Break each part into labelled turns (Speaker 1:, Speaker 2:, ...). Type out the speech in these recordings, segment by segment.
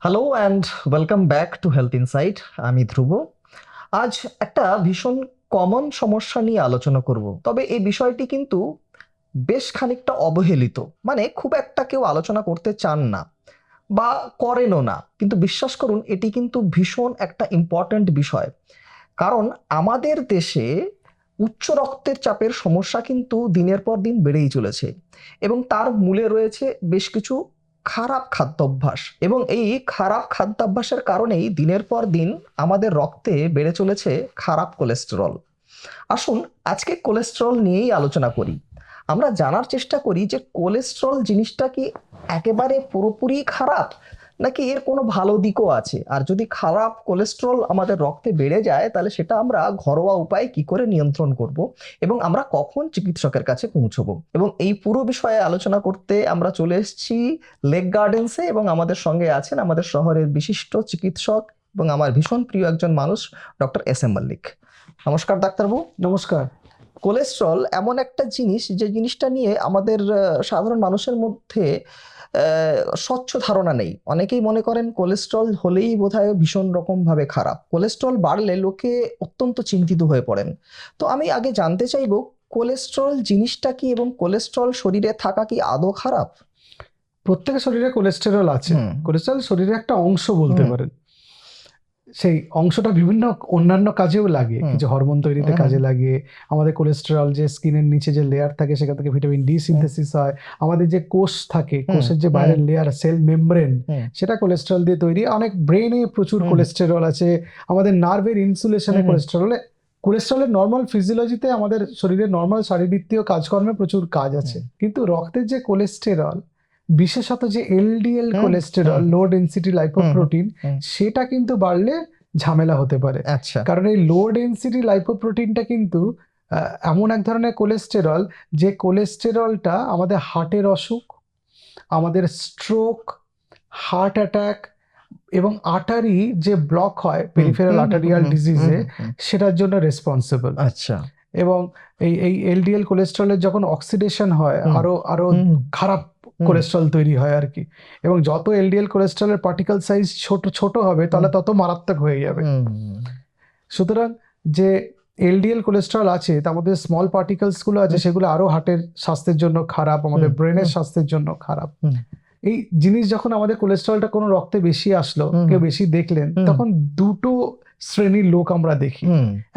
Speaker 1: Hello and welcome back to health insight. আমি ধ্রুব। আজ একটা ভীষণ কমন সমস্যা নিয়ে আলোচনা করব, তবে এই বিষয়টি কিন্তু বেশ খানিকটা অবহেলিত। মানে খুব একটা কেউ আলোচনা করতে চান না বা করেনও না, কিন্তু বিশ্বাস করুন এটি কিন্তু ভীষণ একটা ইম্পর্ট্যান্ট বিষয়। কারণ আমাদের দেশে উচ্চ রক্তের চাপের সমস্যা কিন্তু দিনের পর দিন বেড়েই চলেছে, এবং তার মূলে রয়েছে বেশ কিছু খারাপ খাদ্যাভ্যাস, এবং এই খারাপ খাদ্যাভ্যাসের কারণেই দিনের পর দিন আমাদের রক্তে বেড়ে চলেছে খারাপ কোলেস্টেরল। আসুন আজকে কোলেস্টেরল নিয়েই আলোচনা করি। আমরা জানার চেষ্টা করি যে কোলেস্টেরল জিনিসটা কি একেবারে পুরোপুরি খারাপ, নাকি এর কোনো ভালো দিকও আছে, আর যদি খারাপ কোলেস্টেরল আমাদের রক্তে বেড়ে যায় তাহলে সেটা আমরা ঘরোয়া উপায়ে কি করে নিয়ন্ত্রণ করব, এবং আমরা কখন চিকিৎসকের কাছে পৌঁছবো। এবং এই পুরো বিষয়ে আলোচনা করতে আমরা চলে এসেছি লেক গার্ডেন্সে, এবং আমাদের সঙ্গে আছেন আমাদের শহরের বিশিষ্ট চিকিৎসক এবং আমার ভীষণ প্রিয় একজন মানুষ, ডক্টর এস এম মল্লিক। নমস্কার ডাক্তারবাবু।
Speaker 2: নমস্কার।
Speaker 1: কোলেস্ট্রল এমন একটা জিনিস, যে জিনিসটা নিয়ে আমাদের সাধারণ মানুষের মধ্যে স্বচ্ছ ধারণা নেই। অনেকেই মনে করেন কোলেস্ট্রল হলেই বোধহয় ভীষণ রকম ভাবে খারাপ, কোলেস্ট্রল বাড়লে লোকে অত্যন্ত চিন্তিত হয়ে পড়েন। তো আমি আগে জানতে চাইবো, কোলেস্ট্রল জিনিসটা কি এবং কোলেস্ট্রল শরীরে থাকা কি আদৌ খারাপ?
Speaker 2: প্রত্যেকের শরীরে কোলেস্টেরল আছে। কোলেস্টেরল শরীরে একটা অংশ বলতে পারেন। সেই অংশটা বিভিন্ন অন্যান্য কাজেও লাগে, কিছু হরমোন তৈরিতে কাজে লাগে। আমাদের কোলেস্টেরল যে স্কিনের নিচে যে লেয়ার থাকে সেখান থেকে ভিটামিন ডি সিনথেসিস হয়। আমাদের যে কোষ থাকে, কোষের যে বাইরের লেয়ার সেল মেমব্রেন, সেটা কোলেস্টেরল দিয়ে তৈরি। অনেক ব্রেনে প্রচুর কোলেস্টেরল আছে। আমাদের নার্ভের ইনসুলেশনে কোলেস্টেরলের নর্মাল ফিজিওলজিতে আমাদের শরীরের নর্মাল শারীরবৃত্তীয় কাজকর্মে প্রচুর কাজ আছে। কিন্তু রক্তের যে কোলেস্টেরল, বিশেষত যে এলডিএল কোলেস্টেরল, লো ডেনসিটি লাইপোপ্রোটিন, সেটা কিন্তু বাড়লে ঝামেলা হতে পারে।
Speaker 1: আচ্ছা।
Speaker 2: কারণ এই লো ডেনসিটি লাইপোপ্রোটিনটা কিন্তু এমন এক ধরনের কোলেস্টেরল, যে কোলেস্টেরলটা আমাদের হার্টের অসুখ, আমাদের স্ট্রোক, হার্ট অ্যাটাক এবং আর্টারি যে ব্লক হয় পেরিফেরাল আর্টারিয়াল ডিজিজে, সেটার জন্য রেসপন্সিবল।
Speaker 1: আচ্ছা।
Speaker 2: এবং এই এলডিএল কোলেস্টেরলের যখন অক্সিডেশন হয়, আরো খারাপ কোলেস্টেরল তৈরি হয় আর কি। এবং যত এলডিএল কোলেস্টেরলের পার্টিকেল সাইজ ছোট হবে, তাহলে তত মারাত্মক হয়ে যাবে। সুতরাং যে এলডিএল কোলেস্টেরল আছে, তার মধ্যে স্মল পার্টিকেলস গুলো আছে, সেগুলো আরো হার্টের স্বাস্থ্যের জন্য খারাপ, আমাদের ব্রেনের স্বাস্থ্যের জন্য খারাপ। এই জিনিস যখন আমাদের কোলেস্টেরলটা কোনো রক্তে বেশি আসলো, কেউ বেশি দেখলেন, তখন দুটো শ্রেণীর লোক আমরা দেখি।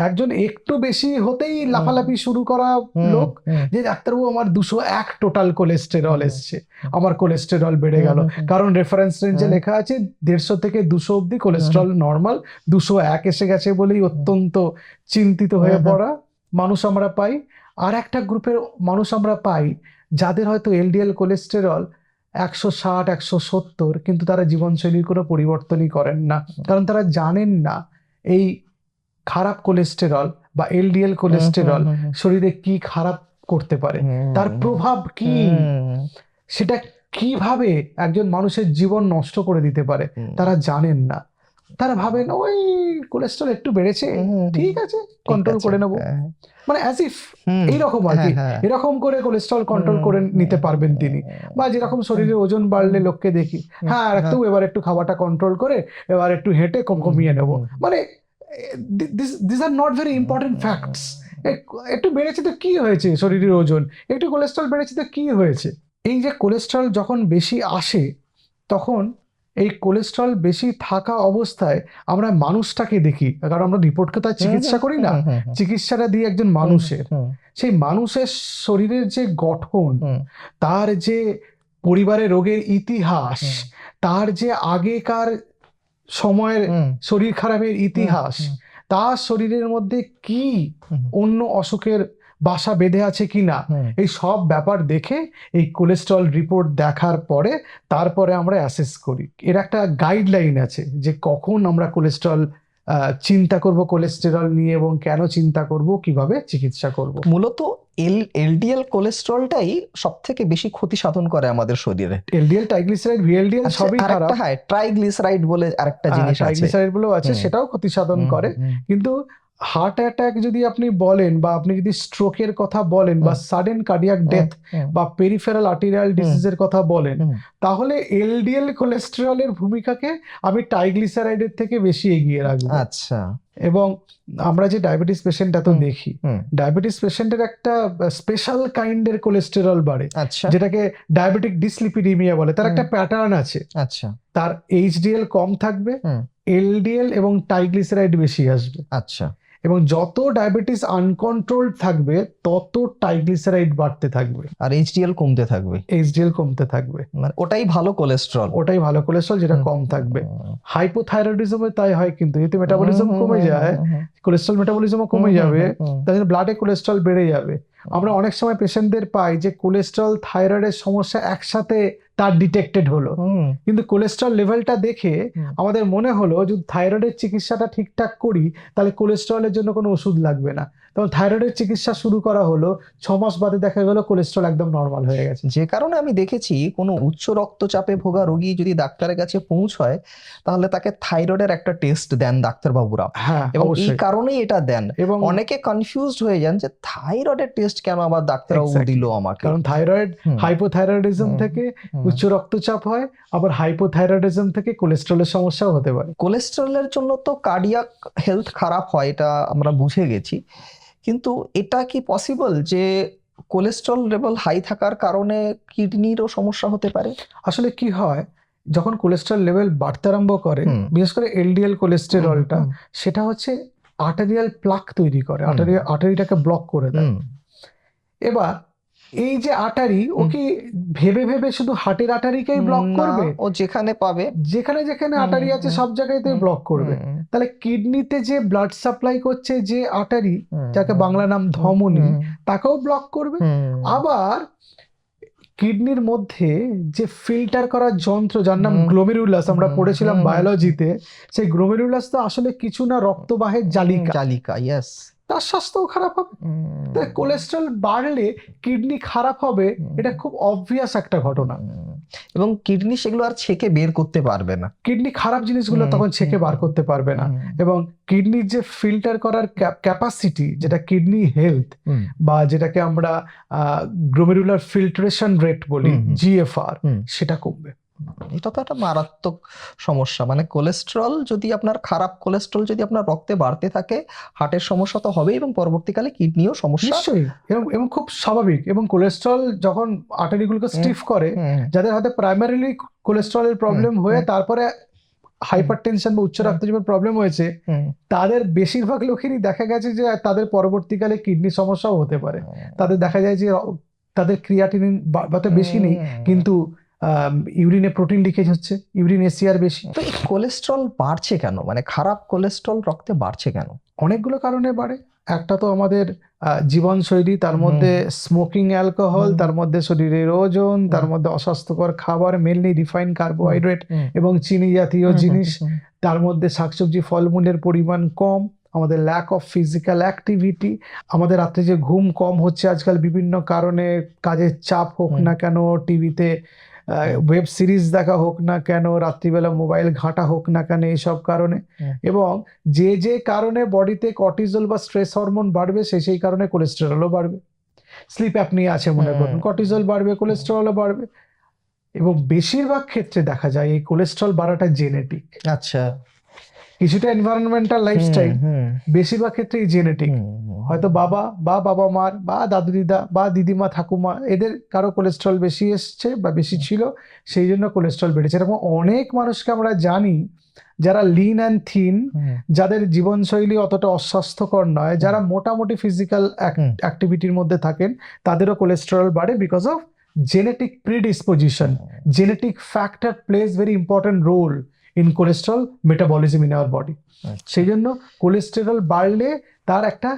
Speaker 2: একজন একটু বেশি হতেই লাফালাফি শুরু করা লোক, যে ডাক্তারবাবু আমার 201 টোটাল কোলেস্টেরল এসছে, আমার কোলেস্টেরল বেড়ে গেল। কারণ রেফারেন্স রেঞ্জে লেখা আছে 150 থেকে 200 অব্দি কোলেস্টেরল নর্মাল, 201 এসে গেছে বলেই অত্যন্ত চিন্তিত হয়ে পড়া মানুষ আমরা পাই। আর একটা গ্রুপের মানুষ আমরা পাই যাদের হয়তো এলডিএল কোলেস্টেরল 160, 170, কিন্তু তারা জীবনশৈলীর কোনো পরিবর্তনই করেন না। কারণ তারা জানেন না এই খারাপ কোলেস্টেরল বা এলডিএল কোলেস্টেরল শরীরে কি খারাপ করতে পারে, তার প্রভাব কি, সেটা কিভাবে একজন মানুষের জীবন নষ্ট করে দিতে পারে, তারা জানেন না। তারা ভাবেন ওই কোলেস্টেরল একটু বেড়েছে, ঠিক আছে, কন্ট্রোল করে নেবো। মানে অ্যাজ ইফ এইরকম আর কি, এরকম করে কোলেস্টেরল কন্ট্রোল করে নিতে পারবেন তিনি। বা যেরকম শরীরে ওজন বাড়লে লোককে দেখি, হ্যাঁ এবার একটু খাওয়াটা কন্ট্রোল করে এবার একটু হেঁটে কমিয়ে নেবো। মানে this are not very important facts. একটু বেড়েছে তো কি হয়েছে, শরীরের ওজন একটু, কোলেস্টেরল বেড়েছে তো কি হয়েছে। এই যে কোলেস্টেরল যখন বেশি আসে, তখন এই কোলেস্টেরল বেশি থাকা অবস্থায় আমরা মানুষটাকে দেখি, কারণ আমরা রিপোর্টকে তো চিকিৎসা করি না, চিকিৎসাটা দিই একজন মানুষের। সেই মানুষের শরীরের যে গঠন, তার যে পরিবারের রোগের ইতিহাস, তার যে আগেকার সময়ের শরীর খারাপের ইতিহাস, তার শরীরের মধ্যে কি অন্য অসুখের বাসা বেঁধে আছে কিনা, এই সব ব্যাপার দেখে এই কোলেস্টেরল রিপোর্ট দেখার পরে তারপরে আমরা অ্যাসেস করি। এর একটা গাইডলাইন আছে যে কখন আমরা কোলেস্টেরল চিন্তা করব কোলেস্টেরল নিয়ে, এবং কেন চিন্তা করব, কিভাবে চিকিৎসা করব।
Speaker 1: মূলত এলডিএল কোলেস্টেরলটাই সবথেকে বেশি ক্ষতি সাধন করে আমাদের শরীরে।
Speaker 2: এলডিএল, ট্রাইগ্লিসারাইড, ভিএলডিএল সবই খারাপ।
Speaker 1: হ্যাঁ, ট্রাইগ্লিসারাইড বলে আরেকটা জিনিস আছে,
Speaker 2: ট্রাইগ্লিসারাইড বলে আছে, সেটাও ক্ষতি সাধন করে। কিন্তু হার্ট অ্যাটাক যদি আপনি বলেন বা আপনি যদি স্ট্রোকের কথা বলেন বা সাডেন কার্ডিয়াক ডেথ বা পেরিফেরাল আর্টেরিয়াল ডিজিজের কথা বলেন, তাহলে এলডিএল কোলেস্টেরলের ভূমিকাকে আমি ট্রাইগ্লিসারাইডের থেকে বেশি এগিয়ে রাখবো।
Speaker 1: আচ্ছা।
Speaker 2: এবং আমরা যে ডায়াবেটিস পেশেন্ট এত দেখি, ডায়াবেটিস পেশেন্টের একটা স্পেশাল কাইন্ডের কোলেস্টেরল বাড়ে,
Speaker 1: আচ্ছা।
Speaker 2: যেটাকে ডায়াবেটিক ডিসলিপিডিমিয়া বলে। তার একটা প্যাটার্ন আছে,
Speaker 1: আচ্ছা।
Speaker 2: তার এইচডিএল কম থাকবে, এলডিএল এবং ট্রাইগ্লিসারাইড বেশি আসবে।
Speaker 1: আচ্ছা।
Speaker 2: এবং যত ডায়াবেটিস আনকন্ট্রোলড থাকবে তত ট্রাইগ্লিসারাইড বাড়তে থাকবে
Speaker 1: আর এইচডিএল কমতে থাকবে।
Speaker 2: এইচডিএল কমতে থাকবে,
Speaker 1: মানে ওটাই ভালো কোলেস্টেরল।
Speaker 2: ওটাই ভালো কোলেস্ট্রল, যেটা কম থাকবে। হাইপোথাইরয়েডিজমে তাই হয়, কিন্তু এতে মেটাবলিজম কমে যায়, কোলেস্ট্রল মেটাবলিজমও কমে যাবে, তার জন্য ব্লাডে কোলেস্ট্রল বেড়ে যাবে। আমরা অনেক সময় পেশেন্টদের পাই যে কোলেস্ট্রল থাইরয়েডের সমস্যা একসাথে তার ডিটেক্টেড হলো, কিন্তু কোলেস্ট্রল লেভেলটা দেখে আমাদের মনে হলো যদি থাইরয়েডের চিকিৎসাটা ঠিকঠাক করি তাহলে কোলেস্ট্রলের জন্য কোনো ওষুধ লাগবে না। তখন থাইরয়েডের চিকিৎসা শুরু করা হলো, 6 মাস বাদে দেখা গেল কোলেস্ট্রল একদম নর্মাল হয়ে গেছে।
Speaker 1: যে কারণে আমি দেখেছি কোনো উচ্চ রক্তচাপে ভোগা রোগী যদি ডাক্তারের কাছে পৌঁছয় তাহলে তাকে থাইরয়েডের একটা টেস্ট দেন ডাক্তারবাবুরা।
Speaker 2: হ্যাঁ,
Speaker 1: এবং এই
Speaker 2: অবশ্যই।
Speaker 1: কারণেই এটা দেন।
Speaker 2: এবং
Speaker 1: অনেকে কনফিউজড হয়ে যান যে থাইরয়েডের টেস্ট কেন আবার ডাক্তারবাবু দিল আমাকে।
Speaker 2: কারণ থাইরয়েড হাইপোথাইরয়েডিজম থেকে উচ্চ রক্তচাপ হয়, আবার হাইপোথাইরয়েডিজম থেকে কোলেস্ট্রলের সমস্যাও হতে পারে।
Speaker 1: কোলেস্টেরলের জন্য তো কার্ডিয়াক হেলথ খারাপ হয়, এটা আমরা বুঝে গেছি, কিন্তু এটা কি পসিবল যে কোলেস্ট্রল লেভেল হাই থাকার কারণে কিডনিরও সমস্যা হতে পারে?
Speaker 2: আসলে কি হয়, যখন কোলেস্ট্রল লেভেল বাড়তে আরম্ভ করে, বিশেষ করে এলডিএল কোলেস্টেরলটা, সেটা হচ্ছে আর্টেরিয়াল প্লাক তৈরি করে, আর্টারিটাকে ব্লক করে দেয়। এবার এই যে আর্টারি, ওকে ভেবে ভেবে শুধু হার্টের আর্টারিকেই ব্লক করবে?
Speaker 1: ও যেখানে পাবে,
Speaker 2: যেখানে যেখানে আর্টারি আছে সব জায়গাতেই ব্লক করবে। তাহলে কিডনিতে যে ব্লাড সাপ্লাই করছে যে আর্টারি, যাকে বাংলা নাম ধমনী, তাকেও ব্লক করবে। আবার কিডনির মধ্যে যে ফিল্টার করার যন্ত্র, যার নাম গ্লোমেরুলাস, আমরা পড়েছিলাম বায়োলজিতে, সেই গ্লোমেরুলাস তো আসলে কিছু না, রক্তবাহের জালিকা।
Speaker 1: ইয়েস।
Speaker 2: তার স্বাস্থ্যও খারাপ হবে। তাই কোলেস্ট্রল বাড়লে কিডনি খারাপ হবে, এটা খুব অবভিয়াস একটা ঘটনা।
Speaker 1: এবং কিডনি সেগুলো আর ছেঁকে বের করতে পারবে না,
Speaker 2: কিডনি খারাপ জিনিসগুলো তখন ছেঁকে বার করতে পারবে না। এবং কিডনির যে ফিল্টার করার ক্যাপাসিটি, যেটা কিডনি হেলথ বা যেটাকে আমরা গ্লোমেরুলার ফিল্ট্রেশন রেট বলি, জিএফআর, সেটা কমবে।
Speaker 1: এটা তো একটা মারাত্মক সমস্যা। মানে কোলেস্ট্রল যদি আপনার খারাপ কোলেস্ট্রল যদি আপনার রক্তে বাড়তে থাকে, হার্টের সমস্যা তো হবে এবং পরবর্তীকালে কিডনিও সমস্যা।
Speaker 2: নিশ্চয়ই, এবং খুব স্বাভাবিক। এবং কোলেস্ট্রল যখন আর্টারিগুলোকে স্টিফ করে, যাদের হাতে প্রাইমারিলি কোলেস্ট্রলের প্রবলেম হয়ে তারপরে হাইপারটেনশন বা উচ্চ রক্তচাপের প্রবলেম হয়েছে, তাদের বেশিরভাগ লোকেরই দেখা গেছে যে তাদের পরবর্তীকালে কিডনি সমস্যাও হতে পারে। তাদের দেখা যায় যে তাদের ক্রিয়াটিনিন বেশি নেই, কিন্তু ইউরিনে প্রোটিন লিকেজ হচ্ছে, ইউরিন এসিআর বেশি।
Speaker 1: তো কোলেস্ট্রল বাড়ছে কেন? মানে খারাপ কোলেস্ট্রল রক্তে বাড়ছে কেন?
Speaker 2: অনেকগুলো কারণে বাড়ে। একটা তো আমাদের জীবনশৈলী, তার মধ্যে স্মোকিং, অ্যালকোহল, তার মধ্যে শরীরের ওজন, তার মধ্যে অস্বাস্থ্যকর খাবার, মেনলি রিফাইন কার্বোহাইড্রেট এবং চিনি জাতীয় জিনিস, তার মধ্যে শাকসবজি ফলমূলের পরিমাণ কম, আমাদের ল্যাক অফ ফিজিক্যাল অ্যাক্টিভিটি, আমাদের রাত্রে যে ঘুম কম হচ্ছে আজকাল বিভিন্ন কারণে, কাজের চাপ হোক না কেন, টিভিতে ওয়েব সিরিজ দেখা হোক না কেন, রাত্রিবেলা মোবাইল ঘাঁটা হোক না কেন, এইসব কারণে। এবং যে কারণে বডিতে কর্টিজল বা স্ট্রেস হরমোন বাড়বে, সেই কারণে কোলেস্টেরলও বাড়বে। স্লিপ অ্যাপনিয়া আছে মনে করুন, কর্টিজল বাড়বে, কোলেস্টেরলও বাড়বে। এবং বেশিরভাগ ক্ষেত্রে দেখা যায় এই কোলেস্ট্রল বাড়াটা জেনেটিক।
Speaker 1: আচ্ছা।
Speaker 2: কিছুটা এনভায়রনমেন্টাল লাইফস্টাইল, বেশিরভাগ ক্ষেত্রেই জেনেটিক। হয়তো বাবা বা বাবা মার বা দাদু দিদা বা দিদিমা ঠাকুমা, এদের কারো কোলেস্ট্রল বেশি এসছে বা বেশি ছিল, সেই জন্য কোলেস্ট্রল বেড়েছে। এরকম অনেক মানুষকে আমরা জানি যারা লিন অ্যান্ড থিন, যাদের জীবনশৈলী অতটা অস্বাস্থ্যকর নয়, যারা মোটামুটি ফিজিক্যাল অ্যাক্টিভিটির মধ্যে থাকেন, তাদেরও কোলেস্টেরল বাড়ে because of genetic predisposition. Genetic factor plays very important role in cholesterol metabolism in our body. সেই জন্য কোলেস্টেরল বাড়লে তার একটা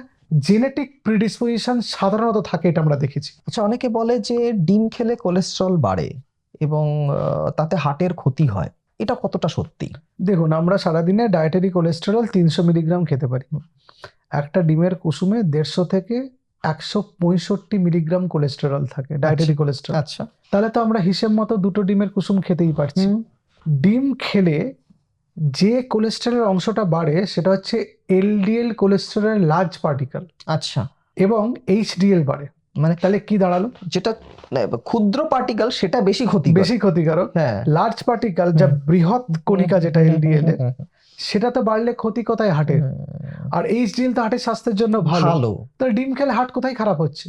Speaker 2: জেনেটিক প্রিডিসপোজিশন সাধারণত থাকে, এটা আমরা দেখেছি।
Speaker 1: আচ্ছা, অনেকে বলে যে ডিম খেলে কোলেস্ট্রল বাড়ে এবং তাতে হার্টের ক্ষতি হয়, এটা কতটা সত্যি?
Speaker 2: দেখুন, আমরা সারাদিনে ডায়েটারি কোলেস্টেরল 300 মিলিগ্রাম খেতে পারি। একটা ডিমের কুসুমে 150 থেকে 165 মিলিগ্রাম কোলেস্টেরল থাকে, ডায়েটারি কোলেস্টেরল।
Speaker 1: আচ্ছা,
Speaker 2: তাহলে তো আমরা হিসেব মতো 2টো ডিমের কুসুম খেতেই পারছি। ডিম খেলে যে কোলেস্টেরলের অংশটা বাড়ে সেটা হচ্ছে এলডিএল কোলেস্টেরলের লার্জ পার্টিকেল
Speaker 1: আচ্ছা,
Speaker 2: এবং এইচডিএল বাড়ে।
Speaker 1: মানে
Speaker 2: তাহলে কি দাঁড়ালো?
Speaker 1: যেটা ক্ষুদ্র পার্টিকেল সেটা বেশি ক্ষতিকর।
Speaker 2: বেশি ক্ষতিকারক।
Speaker 1: হ্যাঁ,
Speaker 2: লার্জ পার্টিকেল যা বৃহৎ কণিকা যেটা এলডিএল এর,
Speaker 1: হুম,
Speaker 2: সেটা তো বাড়লে ক্ষতি কোথায় হার্টের? আর এইচডিএল তো হার্টের স্বাস্থ্যের জন্য ভালো।
Speaker 1: ভালো।
Speaker 2: তাহলে ডিম খেলে হার্ট কোথায় খারাপ হচ্ছে?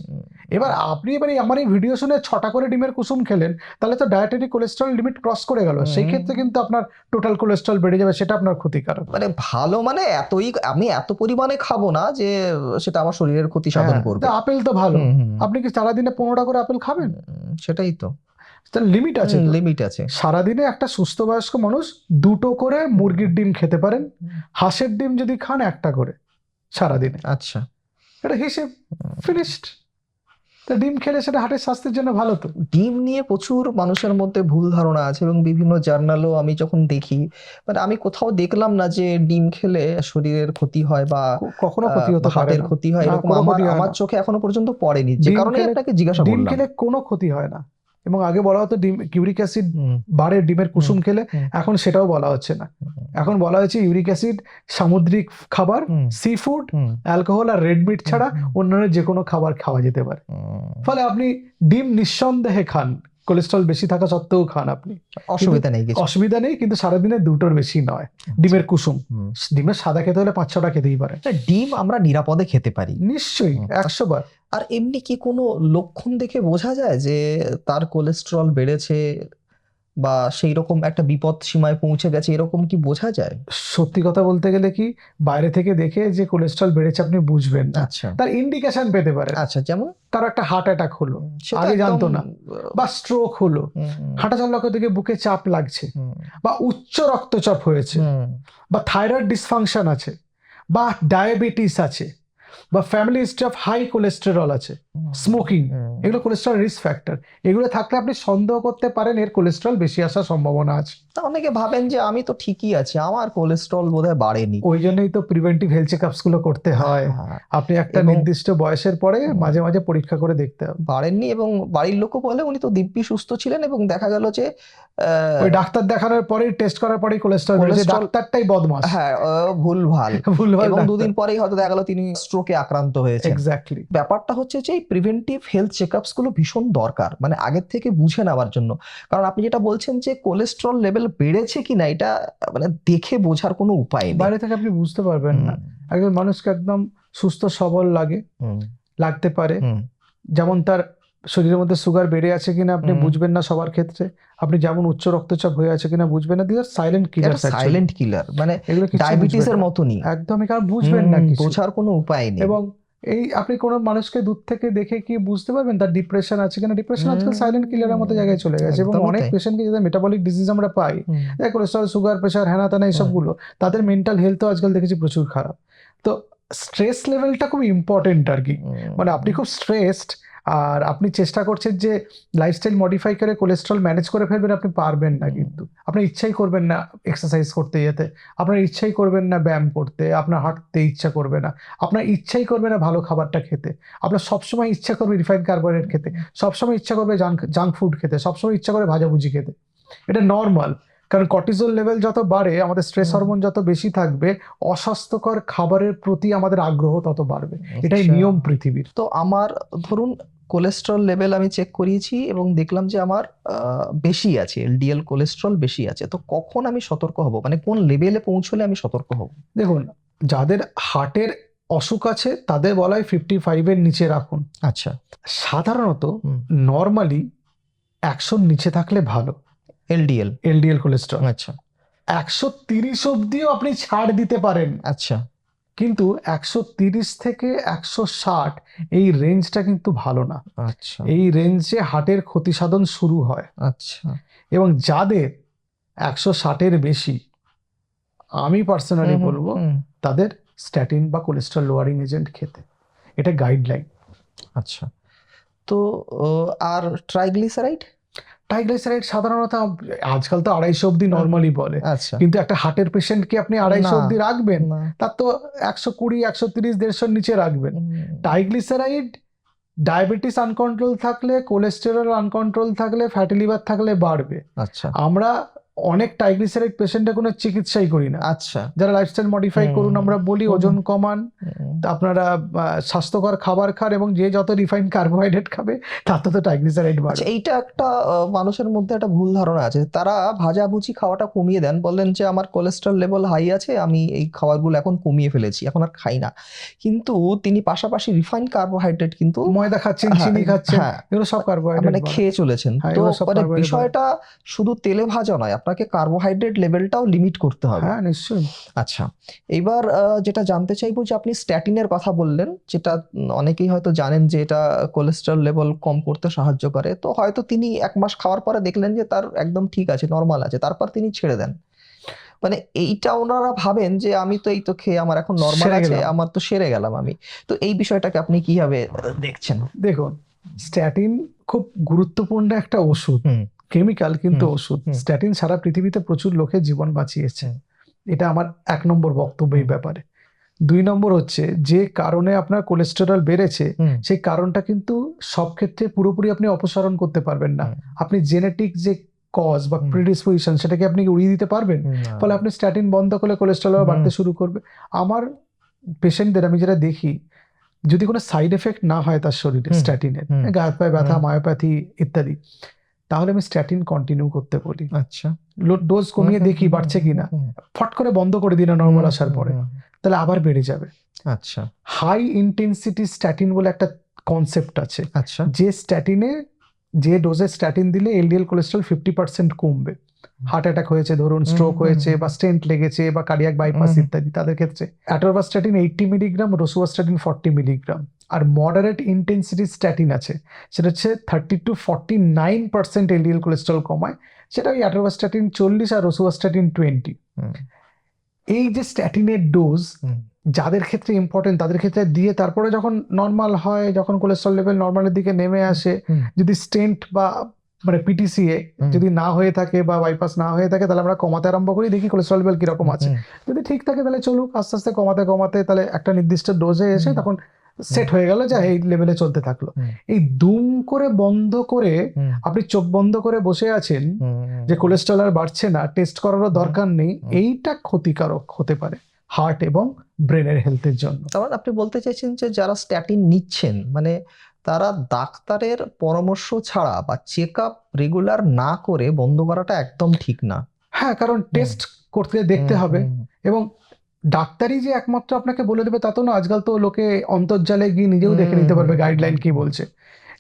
Speaker 2: এবার আপনি আমার এই ভিডিও শুনে 6টা করে ডিমের কুসুম খেলেন, তাহলে তো ডায়েটারি কোলেস্টেরল লিমিট ক্রস করে গেল। সেই ক্ষেত্রে কিন্তু আপনার টোটাল কোলেস্টেরল বেড়ে যাবে, সেটা আপনার ক্ষতিকারক।
Speaker 1: মানে ভালো মানে আমি এত পরিমাণে খাবো না যে সেটা আমার শরীরের ক্ষতি সাধন
Speaker 2: হ্যাঁ,
Speaker 1: করবে।
Speaker 2: তা আপেল তো ভালো।
Speaker 1: হুম, হুম,
Speaker 2: আপনি কি সারাদিনে 15টা করে আপেল খাবেন?
Speaker 1: সেটাই তো,
Speaker 2: তার লিমিট আছে তো।
Speaker 1: লিমিট আছে।
Speaker 2: সারাদিনে একটা সুস্থ বয়স্ক মানুষ 2টো করে মুরগির ডিম খেতে পারেন। হাঁসের ডিম যদি খান 1টা করে সারাদিনে,
Speaker 1: আচ্ছা,
Speaker 2: এটা হিসেব ফিনিশড। তা ডিম খেলে সেটা হার্টের স্বাস্থ্যের জন্য ভালো তো।
Speaker 1: ডিম নিয়ে প্রচুর মানুষের মধ্যে ভুল ধারণা আছে এবং বিভিন্ন জার্নালও আমি যখন দেখি, মানে আমি কোথাও দেখলাম না যে ডিম খেলে শরীরের ক্ষতি হয় বা
Speaker 2: কখনো ক্ষতি হতে পারে
Speaker 1: হার্টের
Speaker 2: না।
Speaker 1: ক্ষতি হয়,
Speaker 2: না,
Speaker 1: এরকম
Speaker 2: কোনো
Speaker 1: আমার
Speaker 2: ক্ষতি হয়
Speaker 1: আমার
Speaker 2: না।
Speaker 1: চোখে এখনো পর্যন্ত পড়েনি, যে
Speaker 2: ডিম
Speaker 1: কারণে
Speaker 2: খেলে
Speaker 1: আপনাকে জিজ্ঞাসা
Speaker 2: ডিম
Speaker 1: করলাম।
Speaker 2: খেলে কোনো ক্ষতি হয় না। এবং আগে বলা হতো ডিম ইউরিক অ্যাসিড
Speaker 1: হুম,
Speaker 2: বাড়ে ডিমের কুসুম খেলে,
Speaker 1: হুম,
Speaker 2: এখন সেটাও বলা হচ্ছে না। এখন বলা হচ্ছে ইউরিক অ্যাসিড সামুদ্রিক খাবার,
Speaker 1: হুম,
Speaker 2: সি ফুড,
Speaker 1: হুম,
Speaker 2: অ্যালকোহল আর রেড মিট ছাড়া অন্যান্য যে কোনো খাবার খাওয়া যেতে পারে। ফলে আপনি ডিম নিঃসন্দেহে খান, কোলেস্ট্রল বেশি থাকা সত্ত্বেও খান আপনি,
Speaker 1: অসুবিধা নেই কিছু।
Speaker 2: অসুবিধা নেই। কিন্তু সারাদিনে 2টোর বেশি নয়। ডিমের কুসুম,
Speaker 1: হুম।
Speaker 2: ডিমের সাদা খেতে হলে 5-6টা খেতেই পারে।
Speaker 1: ডিম আমরা নিরাপদে খেতে পারি।
Speaker 2: নিশ্চয়ই, 100 বার।
Speaker 1: আর এমনি কি কোনো লক্ষণ দেখে বোঝা যায় যে তার কোলেস্টেরল বেড়েছে বা সেই রকম একটা বিপদ সীমায় পৌঁছে গেছে, এরকম কি বোঝা যায়?
Speaker 2: সত্যি কথা বলতে গেলে কি, বাইরে থেকে দেখে যে কোলেস্ট্রল বেড়েছে আপনি বুঝবেন না।
Speaker 1: আচ্ছা,
Speaker 2: তার ইন্ডিকেশন পেতে পারেন।
Speaker 1: আচ্ছা, যেমন
Speaker 2: কারো একটা হার্ট অ্যাটাক হলো,
Speaker 1: সেটা
Speaker 2: আগে
Speaker 1: একদম,
Speaker 2: জানতো না, বা স্ট্রোক হলো, হাঁটা চলার থেকে বুকে চাপ লাগছে,
Speaker 1: হুম,
Speaker 2: বা উচ্চ রক্তচাপ হয়েছে,
Speaker 1: হুম,
Speaker 2: বা থাইরয়েড ডিসফাংশন আছে, বা ডায়াবেটিস আছে, বা family history of high cholesterol আছে, স্মোকিং, এগুলো কোলেস্ট্রল রিস্ক ফ্যাক্টর। এগুলো থাকলে আপনি সন্দেহ করতে পারেন এর কোলেস্ট্রল বেশি আসার সম্ভাবনা আছে।
Speaker 1: তা অনেকে ভাবেন যে আমি তো ঠিকই আছি, আমার কোলেস্টেরল বোধহয় বাড়েনি।
Speaker 2: ওই জন্যই তো প্রিভেন্টিভ হেলথ চেকআপস গুলো করতে হয়।
Speaker 1: হ্যাঁ,
Speaker 2: আপনি একটা
Speaker 1: এবং
Speaker 2: নির্দিষ্ট বয়সের পরে মাঝে মাঝে পরীক্ষা করে দেখতে হবে।
Speaker 1: বাড়েননি এবং বাড়ির লোকও বলে উনি তো দিব্যি সুস্থ ছিলেন, এবং দেখা গেল যে
Speaker 2: ওই ডাক্তার দেখানোর পরেই, টেস্ট করার পরেই কোলেস্ট্রল বেড়েছে।
Speaker 1: কোলেস্ট্রল,
Speaker 2: ডাক্তারটাই বদমাস।
Speaker 1: হ্যাঁ, ভুলভাল,
Speaker 2: ভুলভাল
Speaker 1: এবং
Speaker 2: ডাক্তার।
Speaker 1: দুদিন পরেই হয়তো দেখা গেল তিনি স্ট্রোকে আক্রান্ত হয়েছেন।
Speaker 2: এক্স্যাক্টলি।
Speaker 1: ব্যাপারটা হচ্ছে যে এই প্রিভেন্টিভ হেলথ চেকআপস গুলো ভীষণ দরকার, মানে আগের থেকে বুঝে নেওয়ার জন্য। কারণ আপনি যেটা বলছেন যে কোলেস্ট্রল লেভেল বেড়েছে কিনা, এটা মানে দেখে বোঝার কোনো উপায় নেই।
Speaker 2: বাইরে থেকে আপনি বুঝতে পারবেন না। একজন মানুষকে একদম সুস্থ সবল লাগতে পারে, যেমন তার শরীরের মধ্যে সুগার বেড়ে আছে কিনা আপনি বুঝবেন না সবার ক্ষেত্রে। আপনি যেমন উচ্চ রক্তচাপ হয়ে আছে কিনা বুঝবেন না। This are silent killer.
Speaker 1: Silent killer, মানে
Speaker 2: এগুলো
Speaker 1: ডায়াবেটিস এর মতনই,
Speaker 2: একদমই, কারণ বুঝবেন না কিছু,
Speaker 1: বোঝার কোনো উপায় নেই।
Speaker 2: এবং এই আপনি কোনো মানুষকে দূর থেকে দেখে কি বুঝতে পারবেন তার ডিপ্রেশন আছে কিনা? ডিপ্রেশন আজকাল সাইলেন্ট কিলারের মতো জায়গায় চলে গেছে। এবং
Speaker 1: একদমই
Speaker 2: অনেক
Speaker 1: তাই।
Speaker 2: পেশেন্টকে যাদের মেটাবলিক ডিজিজ আমরা পাই, কোলেস্ট্রল, সুগার, প্রেশার, হ্যানা ত্যানা এইসবগুলো, তাদের মেন্টাল হেলথও আজকাল দেখেছি প্রচুর খারাপ। তো স্ট্রেস লেভেলটা খুব ইম্পর্টেন্ট আর কি। মানে আপনি খুব স্ট্রেসড আর আপনি চেষ্টা করছেন যে লাইফস্টাইল মডিফাই করে কোলেস্ট্রল ম্যানেজ করে ফেলবেন, আপনি পারবেন না। কিন্তু আপনার ইচ্ছাই করবেন না এক্সারসাইজ করতে যেতে, আপনার ইচ্ছাই করবেন না ব্যায়াম করতে, আপনার হাঁটতে ইচ্ছা করবে না, আপনার ইচ্ছাই করবে না ভালো খাবারটা খেতে, আপনার সবসময় ইচ্ছা করবে রিফাইন্ড কার্বোহাইড্রেট খেতে, সবসময় ইচ্ছা করবে জাঙ্ক ফুড খেতে, সবসময় ইচ্ছা করে ভাজাভুজি খেতে। এটা নর্মাল, কারণ কর্টিসল লেভেল যত বাড়ে, আমাদের স্ট্রেস হরমোন যত বেশি থাকবে, অস্বাস্থ্যকর খাবারের প্রতি আমাদের আগ্রহ তত বাড়বে। এটাই নিয়ম পৃথিবীর।
Speaker 1: তো আমার ধরুন কোলেস্ট্রল লেভেল আমি চেক করিয়েছি এবং দেখলাম যে আমার বেশি আছে, এলডিএল কোলেস্ট্রল বেশি আছে, তো কখন আমি সতর্ক হব, মানে কোন লেভেলে পৌঁছলে আমি সতর্ক হব?
Speaker 2: দেখুন, যাদের হার্টের অসুখ আছে তাদের বলা হয় 55-এর নিচে রাখুন।
Speaker 1: আচ্ছা,
Speaker 2: সাধারণত নর্মালি 100-র নিচে থাকলে ভালো
Speaker 1: এলডিএল
Speaker 2: কোলেস্ট্রল।
Speaker 1: আচ্ছা,
Speaker 2: 130 অব্দিও আপনি ছাড় দিতে পারেন।
Speaker 1: আচ্ছা,
Speaker 2: কিন্তু 130 থেকে 160 এই রেঞ্জটা কিন্তু ভালো না।
Speaker 1: আচ্ছা,
Speaker 2: এই রেঞ্জে হার্টের ক্ষতি সাধন শুরু হয়।
Speaker 1: আচ্ছা,
Speaker 2: এবং যাদের 160-এর বেশি, আমি পার্সোনালি বলবো তাদের স্ট্যাটিন বা কোলেস্ট্রল লোয়ারিং এজেন্ট খেতে। এটা গাইডলাইন।
Speaker 1: আচ্ছা, তো আর ট্রাইগ্লিসারাইড
Speaker 2: সাধারণত আজকাল তো 250 অব্দি নর্মালি বলে।
Speaker 1: আচ্ছা,
Speaker 2: কিন্তু একটা হার্টের পেশেন্টকে আপনি 250
Speaker 1: না,
Speaker 2: অব্দি রাখবেন?
Speaker 1: না।
Speaker 2: তার তো 120, 130, 150-র নিচে রাখবেন। ট্রাইগ্লিসারাইড ডায়াবেটিস আনকন্ট্রোল থাকলে, কোলেস্টেরল আনকন্ট্রোল থাকলে, ফ্যাটি লিভার থাকলে বাড়বে।
Speaker 1: আচ্ছা,
Speaker 2: আমরা অনেক ট্রাইগ্লিসারাইড পেশেন্টের কোনো চিকিৎসাই করি না।
Speaker 1: আচ্ছা।
Speaker 2: যারা লাইফস্টাইল মডিফাই
Speaker 1: হুম,
Speaker 2: করুন আমরা বলি,
Speaker 1: হুম,
Speaker 2: ওজন কমান,
Speaker 1: হুম।
Speaker 2: আপনারা স্বাস্থ্যকর খাবার খান, এবং যে যত রিফাইন্ড কার্বোহাইড্রেট খাবে তার তত ট্রাইগ্লিসারাইড বাড়বে।
Speaker 1: আচ্ছা, এইটা একটা মানুষের মধ্যে একটা ভুল ধারণা আছে, তারা ভাজাভুজি খাওয়াটা কমিয়ে দেন, বললেন যে আমার কোলেস্ট্রল লেভেল হাই আছে, আমি এই খাবারগুলো এখন কমিয়ে ফেলেছি, এখন আর খাই না, কিন্তু তিনি পাশাপাশি রিফাইন্ড কার্বোহাইড্রেট কিন্তু
Speaker 2: ময়দা খাচ্ছেন,
Speaker 1: হ্যাঁ,
Speaker 2: চিনি খাচ্ছেন,
Speaker 1: হ্যাঁ,
Speaker 2: এগুলো সব কার্বোহাইড্রেট
Speaker 1: মানে খেয়ে চলেছেন।
Speaker 2: হ্যাঁ,
Speaker 1: তো
Speaker 2: এগুলো সব
Speaker 1: মানে
Speaker 2: কার্বোহাইড্রেট।
Speaker 1: বিষয়টা শুধু তেলে ভাজা নয়, আপনাকে কার্বোহাইড্রেট লেভেলটাও লিমিট করতে হবে।
Speaker 2: হ্যাঁ, নিশ্চয়ই।
Speaker 1: আচ্ছা, এইবার যেটা জানতে চাইবো যে আপনি স্ট্যাটিনের কথা বললেন, যেটা অনেকেই হয়তো জানেন যে এটা কোলেস্টেরল লেভেল কম করতে সাহায্য করে, তো হয়তো তিনি 1 মাস খাওয়ার পরে দেখলেন যে তার একদম ঠিক আছে, নর্মাল আছে, তারপর তিনি ছেড়ে দেন। মানে এইটা ওনারা ভাবেন যে আমি তো এই তো খেয়ে আমার এখন নর্মাল
Speaker 2: সেরে
Speaker 1: আছে,
Speaker 2: গেলাম।
Speaker 1: আমার তো সেরে গেলাম আমি। তো এই বিষয়টাকে আপনি কিভাবে দেখছেন?
Speaker 2: দেখুন, স্ট্যাটিন খুব গুরুত্বপূর্ণ একটা ওষুধ,
Speaker 1: হুম,
Speaker 2: কেমিক্যাল কিন্তু
Speaker 1: হুম,
Speaker 2: ওষুধ।
Speaker 1: হুম।
Speaker 2: স্ট্যাটিন সারা পৃথিবীতে প্রচুর লোকের জীবন বাঁচিয়েছে, এটা আমার 1 নম্বর বক্তব্য এই ব্যাপারে। 2 নম্বর হচ্ছে, যে কারণে আপনার কোলেস্টেরল বেড়েছে
Speaker 1: হুম,
Speaker 2: সেই কারণটা কিন্তু সব ক্ষেত্রে পুরোপুরি আপনি অপসারণ করতে পারবেন না।
Speaker 1: হুম,
Speaker 2: আপনি জেনেটিক যে কজ বা
Speaker 1: হুম।
Speaker 2: প্রিডিসপোজিশন সেটাকে আপনি উড়িয়ে দিতে পারবেন?
Speaker 1: না।
Speaker 2: ফলে আপনি স্ট্যাটিন বন্ধ করলে কোলেস্টেরল
Speaker 1: হুম,
Speaker 2: বাড়তে শুরু করবে। আমার পেশেন্টদের আমি যেটা দেখি, যদি কোনো সাইড এফেক্ট না হয় তার শরীরে
Speaker 1: হুম,
Speaker 2: স্ট্যাটিনের,
Speaker 1: হুম,
Speaker 2: গা হাত পায়ে ব্যথা,
Speaker 1: হুম।
Speaker 2: মায়োপ্যাথি ইত্যাদি, তাহলে আমি স্ট্যাটিন কন্টিনিউ করতে বলি।
Speaker 1: আচ্ছা।
Speaker 2: ডোজ কমিয়ে দেখি বাড়ছে কিনা। ফট করে বন্ধ করে দিই না নর্মাল আসার পরে, তাহলে আবার বেড়ে যাবে।
Speaker 1: আচ্ছা,
Speaker 2: হাই ইন্টেন্সিটি স্ট্যাটিন বলে একটা কনসেপ্ট আছে,
Speaker 1: আচ্ছা।
Speaker 2: যে স্ট্যাটিনে, যে ডোজে স্ট্যাটিন দিলে এলডিএল কোলেস্ট্রল 50% কমবে। হার্ট অ্যাটাক হয়েছে ধরুন, স্ট্রোক হয়েছে, বা স্টেন্ট লেগেছে, বা কার্ডিয়াক বাইপাস ইত্যাদি, তাদের ক্ষেত্রে অ্যাটোরভাস্ট্যাটিন 80 মিলিগ্রাম, রোসুভাস্ট্যাটিন 40 মিলিগ্রাম। আর মডারেট ইন্টেন্সিটি স্ট্যাটিন আছে, সেটা হচ্ছে 30 to 49% এলডিএল কোলেস্ট্রল কমায়, সেটা ওই অ্যাটোরভাস্ট্যাটিন 40 আর রোসুভাস্ট্যাটিন 20। এই যে স্ট্যাটিনের ডোজ যাদের ক্ষেত্রে ইম্পর্টেন্ট তাদের ক্ষেত্রে দিয়ে তারপরে যখন নর্মাল হয়, যখন কোলেস্ট্রল লেভেল নর্মালের দিকে নেমে আসে, যদি স্টেন্ট বা মানে পিটিসিএ যদি না হয়ে থাকে বা বাইপাস না হয়ে থাকে, তাহলে আমরা কমাতে আরম্ভ করি, দেখি কোলেস্ট্রল লেভেল কিরকম আছে। যদি ঠিক থাকে তাহলে চলুক, আস্তে আস্তে কমাতে কমাতে তাহলে একটা নির্দিষ্ট ডোজে এসে তখন সেট হয়ে গেল যে এই লেভেলে চলতে থাকলো। এই দুম করে বন্ধ করে আপনি চোখ বন্ধ করে বসে আছেন যে কোলেস্ট্রল আর বাড়ছে না, টেস্ট করারও দরকার নেই, এইটা ক্ষতিকারক হতে পারে হার্ট এবং ব্রেনের হেলথের জন্য।
Speaker 1: তার আপনি বলতে চাইছেন যে যারা স্ট্যাটিন নিচ্ছেন, মানে তারা ডাক্তারের পরামর্শ ছাড়া বা চেক আপ রেগুলার না করে বন্ধ করাটা একদম ঠিক না।
Speaker 2: হ্যাঁ, কারণ টেস্ট করতে দেখতে হবে, এবং ডাক্তারই যে একমাত্র আপনাকে বলে দেবে তা তো না। আজকাল তো লোকে অন্তর্জালে গিয়ে নিজেও দেখে নিতে পারবে গাইডলাইন কি বলছে,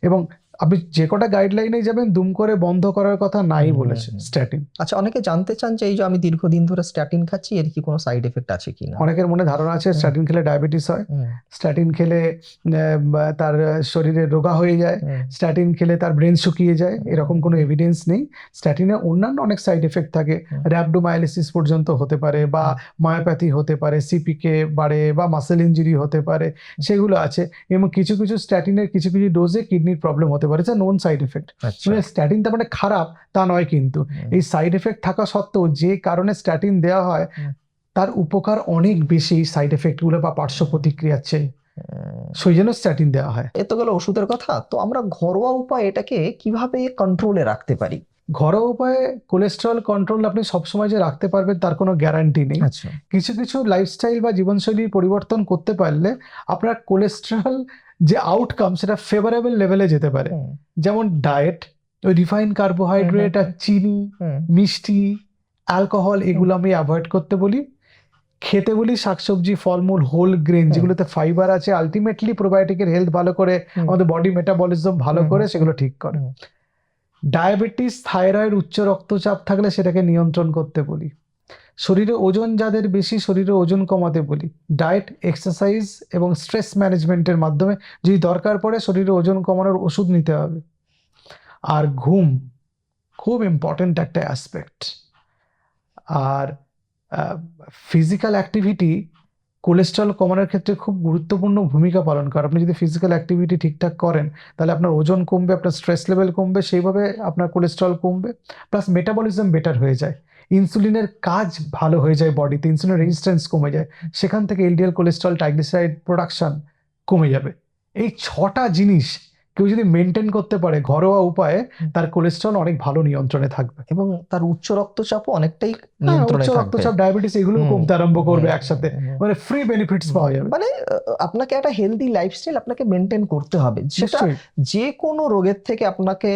Speaker 2: এবং আপনি যে কটা গাইডলাইনে যাবেন দুম করে বন্ধ করার কথা নাই বলেছে স্ট্যাটিন।
Speaker 1: আচ্ছা, অনেকে জানতে চান যে এই যে আমি দীর্ঘদিন ধরে স্ট্যাটিন খাচ্ছি, এর কি কোনো সাইড এফেক্ট আছে কিনা?
Speaker 2: অনেকের মনে ধারণা আছে স্ট্যাটিন খেলে ডায়াবেটিস হয়, স্ট্যাটিন খেলে তার শরীরে রোগা হয়ে যায়, স্ট্যাটিন খেলে তার ব্রেন শুকিয়ে যায়। এরকম কোনো এভিডেন্স নেই। স্ট্যাটিনে অন্যান্য অনেক সাইড এফেক্ট থাকে, র্যাপডোমায়োলিসিস পর্যন্ত হতে পারে, বা মায়োপ্যাথি হতে পারে, সিপিকে বাড়ে, বা মাসেল ইনজুরি হতে পারে, সেগুলো আছে। এবং কিছু কিছু স্ট্যাটিনের কিছু কিছু ডোজে কিডনির প্রবলেম হতে পারে, এটা নোন সাইড এফেক্ট। মানে স্ট্যাটিন তার মানে খারাপ তা নয়, কিন্তু এই সাইড এফেক্ট থাকা সত্ত্বেও যে কারণে স্ট্যাটিন দেওয়া হয় তার উপকার অনেক বেশি সাইড এফেক্ট গুলো বা পার্শ্ব প্রতিক্রিয়ার চেয়ে, সেই জন্য স্ট্যাটিন দেওয়া হয়।
Speaker 1: এ তো গেল ওষুধের কথা, তো আমরা ঘরোয়া উপায়ে এটাকে কিভাবে কন্ট্রোলে রাখতে পারি?
Speaker 2: ঘরোয়া উপায়ে কোলেস্ট্রল কন্ট্রোল আপনি সবসময় যে রাখতে পারবেন তার কোনো গ্যারান্টি নেই।
Speaker 1: আচ্ছা।
Speaker 2: কিছু কিছু লাইফস্টাইল বা জীবনশৈলী পরিবর্তন করতে পারলে আপনার কোলেস্ট্রল যে আউটকাম সেটা ফেভারেবল লেভেলে যেতে পারে। যেমন ডায়েট, ওই রিফাইন কার্বোহাইড্রেট আর চিনি, মিষ্টি, অ্যালকোহল, এগুলো আমি অ্যাভয়েড করতে বলি। খেতে বলি শাকসবজি, ফলমূল, হোল গ্রেন, যেগুলোতে ফাইবার আছে, আলটিমেটলি প্রোবায়োটিকের হেলথ ভালো করে, আমাদের বডি মেটাবলিজম ভালো করে, সেগুলো ঠিক করে। ডায়াবেটিস, থাইরয়েড, উচ্চ রক্তচাপ থাকলে সেটাকে নিয়ন্ত্রণ করতে বলি। শরীরে ওজন যাদের বেশি, শরীরে ওজন কমাতে বলি। ডায়েট, এক্সারসাইজ এবং স্ট্রেস ম্যানেজমেন্টের মাধ্যমে যদি দরকার পড়ে শরীরে ওজন কমানোর ওষুধ নিতে হবে। আর ঘুম খুব ইম্পর্টেন্ট একটা অ্যাসপেক্ট। আর ফিজিক্যাল অ্যাক্টিভিটি কোলেস্ট্রল কমানোর ক্ষেত্রে খুব গুরুত্বপূর্ণ ভূমিকা পালন করে। আপনি যদি ফিজিক্যাল অ্যাক্টিভিটি ঠিকঠাক করেন তাহলে আপনার ওজন কমবে, আপনার স্ট্রেস লেভেল কমবে, সেইভাবে আপনার কোলেস্ট্রল কমবে, প্লাস মেটাবলিজম বেটার হয়ে যায়, ইনসুলিনের কাজ ভালো হয়ে যায় বডিতে, ইনসুলিন রেজিস্ট্যান্স কমে যায়, সেখান থেকে এলডিএল কোলেস্ট্রল, ট্রাইগ্লিসারাইড প্রোডাকশন কমে যাবে। এই 6টা জিনিস কেউ যদি মেনটেন করতে পারে ঘরোয়া উপায়ে, তার কোলেস্ট্রল অনেক ভালো নিয়ন্ত্রণে থাকবে।
Speaker 1: এবং তার উচ্চ রক্তচাপও অনেকটাই
Speaker 2: হ্যাঁ,
Speaker 1: নিয়ন্ত্রণে
Speaker 2: উচ্চ
Speaker 1: থাকবে।
Speaker 2: রক্তচাপ, ডায়াবেটিস এগুলো কমতে আরম্ভ করবে একসাথে, মানে ফ্রি বেনিফিটস পাওয়া যাবে।
Speaker 1: মানে আপনাকে একটা হেলদি লাইফস্টাইল আপনাকে মেনটেন করতে হবে, সেটা
Speaker 2: নিশ্চয়ই।
Speaker 1: যে কোনো রোগের থেকে আপনাকে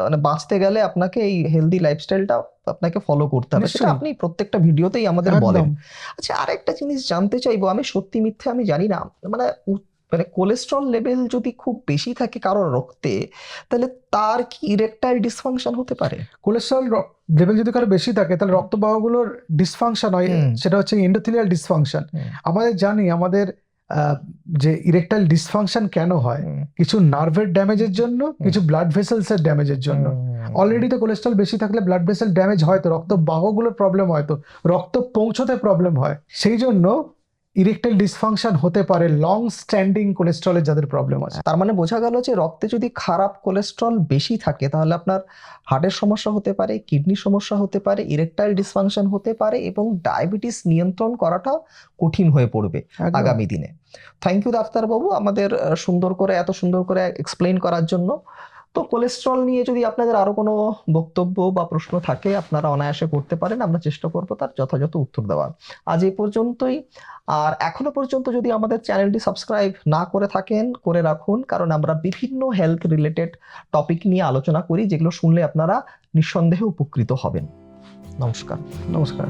Speaker 1: মানে বাঁচতে গেলে আপনাকে এই হেলদি লাইফস্টাইলটা আপনাকে ফলো করতে হবে, সেটা
Speaker 2: নিশ্চয়ই।
Speaker 1: আপনি প্রত্যেকটা ভিডিওতেই আমাদের বলেন।
Speaker 2: একদম।
Speaker 1: আচ্ছা, আরেকটা জিনিস জানতে চাইবো, আমি সত্যি মিথ্যে আমি জানি না, মানে মানে কোলেস্ট্রল লেভেল যদি খুব বেশি থাকে কারোর রক্তে, তাহলে তার কি ইরেকটাইল ডিসফাংশন হতে পারে?
Speaker 2: কোলেস্ট্রল লেভেল যদি কারো বেশি থাকে তাহলে রক্তবাহগুলোর ডিসফাংশন হয়, সেটা হচ্ছে এন্ডোথেলিয়াল ডিসফাংশন। আমাদের জানি আমাদের যে ইরেকটাইল ডিসফাংশন কেন হয়, কিছু নার্ভের ড্যামেজের জন্য, কিছু ব্লাড ভেসেলস এর ড্যামেজের জন্য। অলরেডি তো কোলেস্ট্রল বেশি থাকলে ব্লাড ভেসেল ড্যামেজ হয়, তো রক্তবাহগুলোর প্রবলেম হয়, তো রক্ত পৌঁছতে প্রবলেম হয়, সেই জন্য ইরেকটাইল ডিসফাংশন হতে পারে লং স্ট্যান্ডিং কোলেস্ট্রলের যাদের প্রবলেম আছে।
Speaker 1: তার মানে বোঝা গেল যে রক্তে যদি খারাপ কোলেস্ট্রল বেশি থাকে তাহলে আপনার হার্টের সমস্যা হতে পারে, কিডনির সমস্যা হতে পারে, ইরেকটাইল ডিসফাংশন হতে পারে, এবং ডায়াবেটিস নিয়ন্ত্রণ করাটাও কঠিন হয়ে পড়বে আগামী দিনে। থ্যাংক ইউ ডাক্তারবাবু, আমাদের এত সুন্দর করে এক্সপ্লেইন করার জন্য। তো কোলেস্ট্রল নিয়ে যদি আপনাদের আরো কোনো বক্তব্য বা প্রশ্ন থাকে আপনারা অনায়াসে করতে পারেন, আমরা চেষ্টা করবো তার যথাযথ উত্তর দেওয়ার। আজ এই পর্যন্তই। আর এখনো পর্যন্ত যদি আমাদের চ্যানেলটি সাবস্ক্রাইব না করে থাকেন, করে রাখুন, কারণ আমরা বিভিন্ন হেলথ রিলেটেড টপিক নিয়ে আলোচনা করি, যেগুলো শুনলে আপনারা নিঃসন্দেহে উপকৃত হবেন। নমস্কার।
Speaker 2: নমস্কার।